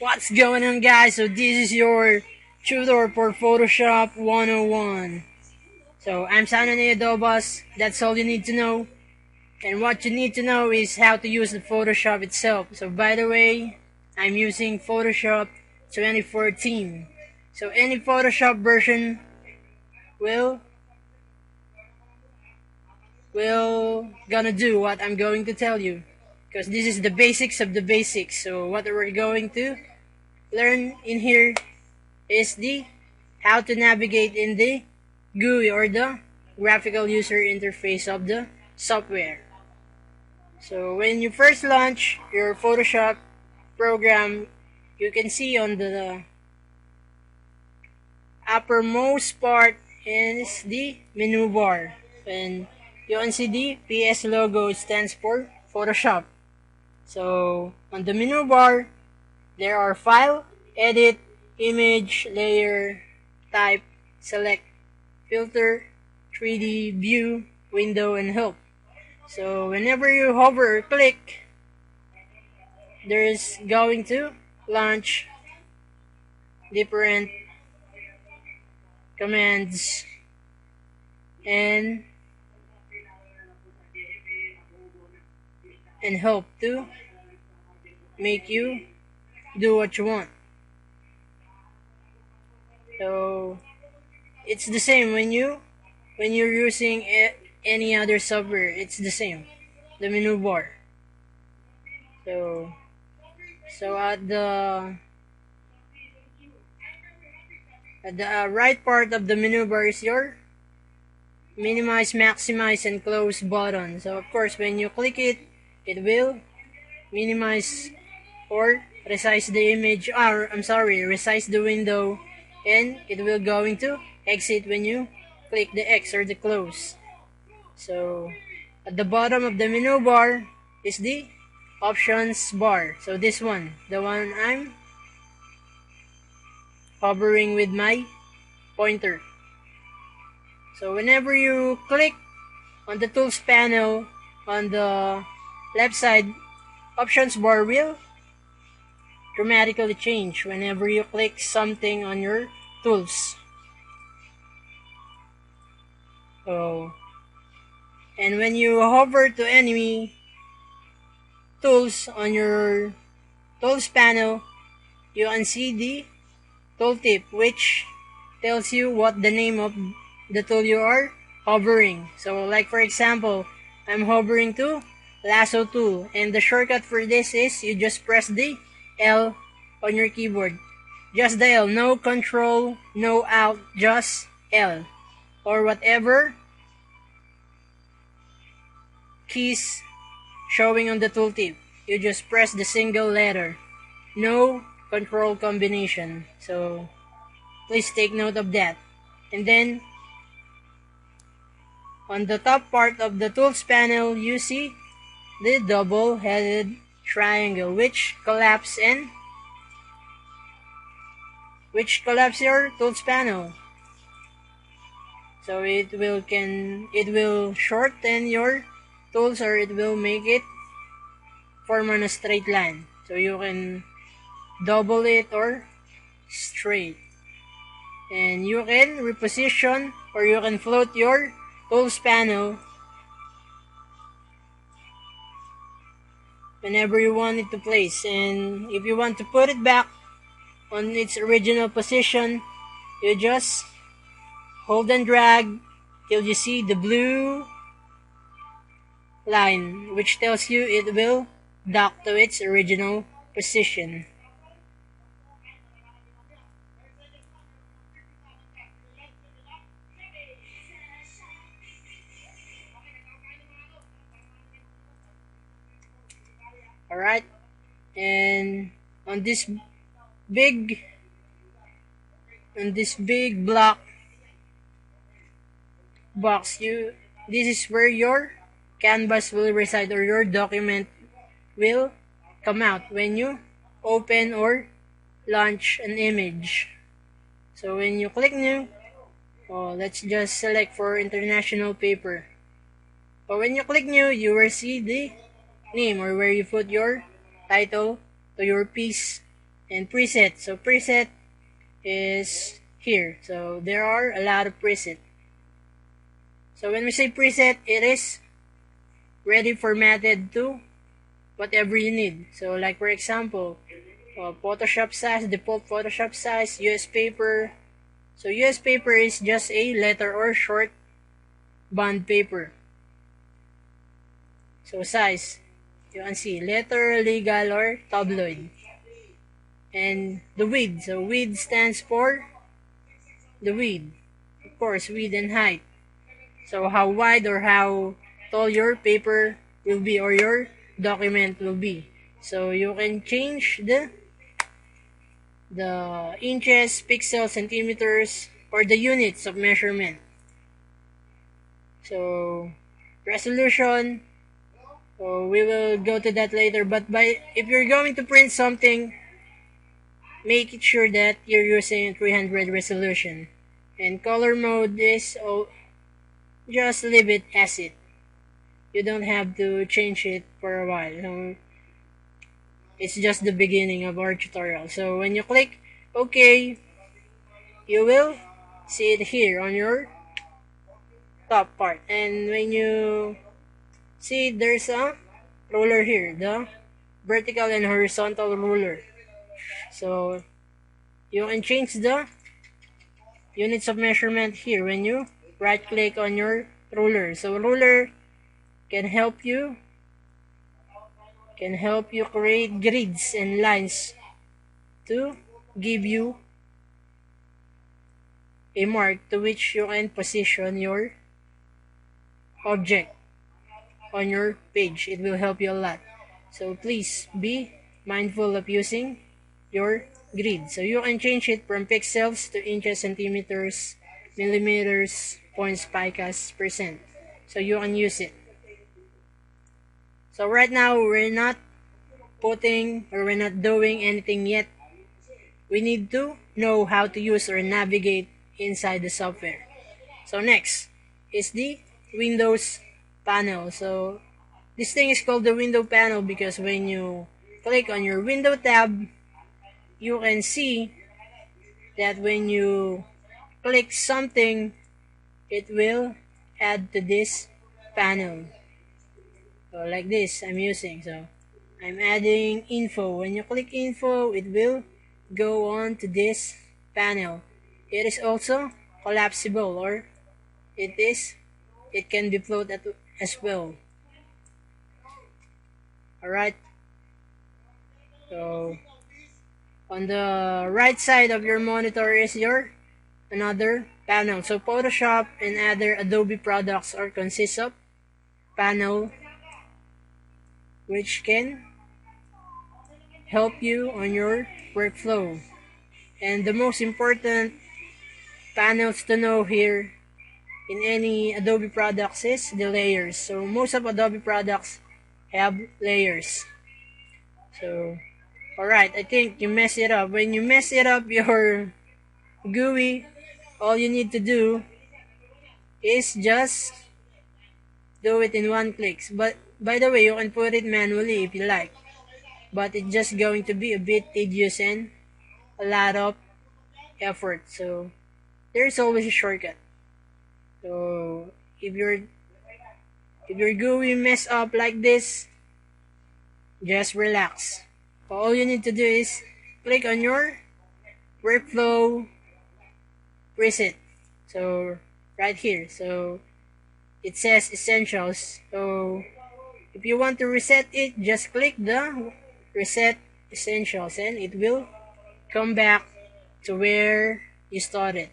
What's going on, guys? So this is your tutor for Photoshop 101. So I'm Sana Neodobas. That's all you need to know. And what you need to know is how to use the Photoshop itself. So by the way, I'm using Photoshop 2014. So any Photoshop version will gonna do what I'm going to tell you, because this is the basics of the basics. So what we're going to learn in here is the how to navigate in the GUI, or the graphical user interface of the software. So when you first launch your Photoshop program, you can see on the uppermost part is the menu bar, and you can see the PS logo. It stands for Photoshop. So on the menu bar, there are File, Edit, Image, Layer, Type, Select, Filter, 3D, View, Window, and Help. So whenever you hover or click, there is going to launch different commands and help to make you do what you want. So it's the same when you're using any other software. It's the same, the menu bar. So at the right part of the menu bar is your minimize, maximize, and close button. So of course, when you click it, it will minimize or resize the image, or resize the window, and it will going to exit when you click the X or the close. So at the bottom of the menu bar is the options bar. So this one, the one I'm hovering with my pointer. So whenever you click on the tools panel on the left side, options bar will dramatically change whenever you click something on your tools. And when you hover to any tools on your tools panel, you can see the tooltip, which tells you what the name of the tool you are hovering. So like for example, I'm hovering to Lasso Tool, and the shortcut for this is you just press the L on your keyboard. Just the L, no control, no alt, just L. Or whatever keys showing on the tooltip. You just press the single letter. No control combination. So please take note of that. And then on the top part of the tools panel, you see the double-headed triangle, which collapse your tools panel. So it will shorten your tools, or it will make it form on a straight line. So you can double it or straight. And you can reposition, or you can float your tools panel whenever you want it to place. And if you want to put it back on its original position, you just hold and drag till you see the blue line, which tells you it will dock to its original position. Alright, and on this big block box, this is where your canvas will reside, or your document will come out when you open or launch an image. So when you click new, let's just select for international paper. But when you click new, you will see the name, or where you put your title to your piece, and preset. So preset is here. So there are a lot of preset. So when we say preset, it is ready formatted to whatever you need. So like for example, Photoshop size, default Photoshop size, US paper. So US paper is just a letter or short bond paper. So size, you can see letter, legal, or tabloid. And the width, so width stands for the width, of course, width and height. So how wide or how tall your paper will be or your document will be. So you can change the inches, pixels, centimeters, or the units of measurement. So resolution, so we will go to that later, but if you're going to print something, make it sure that you're using 300 resolution. And color mode is, just leave it as it. You don't have to change it for a while. So it's just the beginning of our tutorial. So when you click OK, you will see it here on your top part. And when you see, there's a ruler here, the vertical and horizontal ruler. So you can change the units of measurement here when you right click on your ruler. So ruler can help you create grids and lines to give you a mark to which you can position your object on your page. It will help you a lot. So please be mindful of using your grid. So you can change it from pixels to inches, centimeters, millimeters, points, picas, percent. So you can use it. So right now we're not doing anything yet. We need to know how to use or navigate inside the software. So next is the Windows panel. So this thing is called the window panel because when you click on your window tab, you can see that when you click something, it will add to this panel. So like this I'm using. So I'm adding info. When you click info, it will go on to this panel. It is also collapsible, or it can be floated as well. Alright. So on the right side of your monitor is your another panel. So Photoshop and other Adobe products are consist of panel which can help you on your workflow. And the most important panels to know here in any Adobe products is the layers. So most of Adobe products have layers. So alright, I think you mess it up. When you mess it up your GUI, all you need to do is just do it in one click. But by the way, you can put it manually if you like, but it's just going to be a bit tedious and a lot of effort. So there's always a shortcut. So if your GUI mess up like this, just relax. All you need to do is click on your workflow preset. So right here. So it says essentials. So if you want to reset it, just click the reset essentials and it will come back to where you started,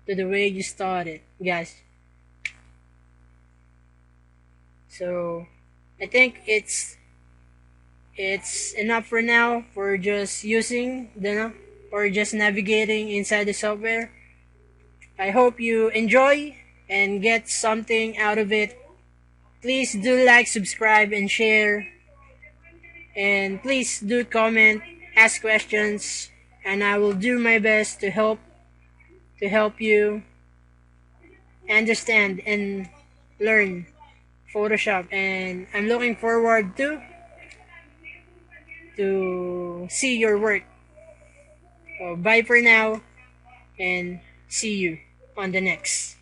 to the way you started, guys. So I think it's enough for now for just using or just navigating inside the software. I hope you enjoy and get something out of it. Please do like, subscribe, and share. And please do comment, ask questions, and I will do my best to help you understand and learn Photoshop. And I'm looking forward to see your work Bye for now, and see you on the next.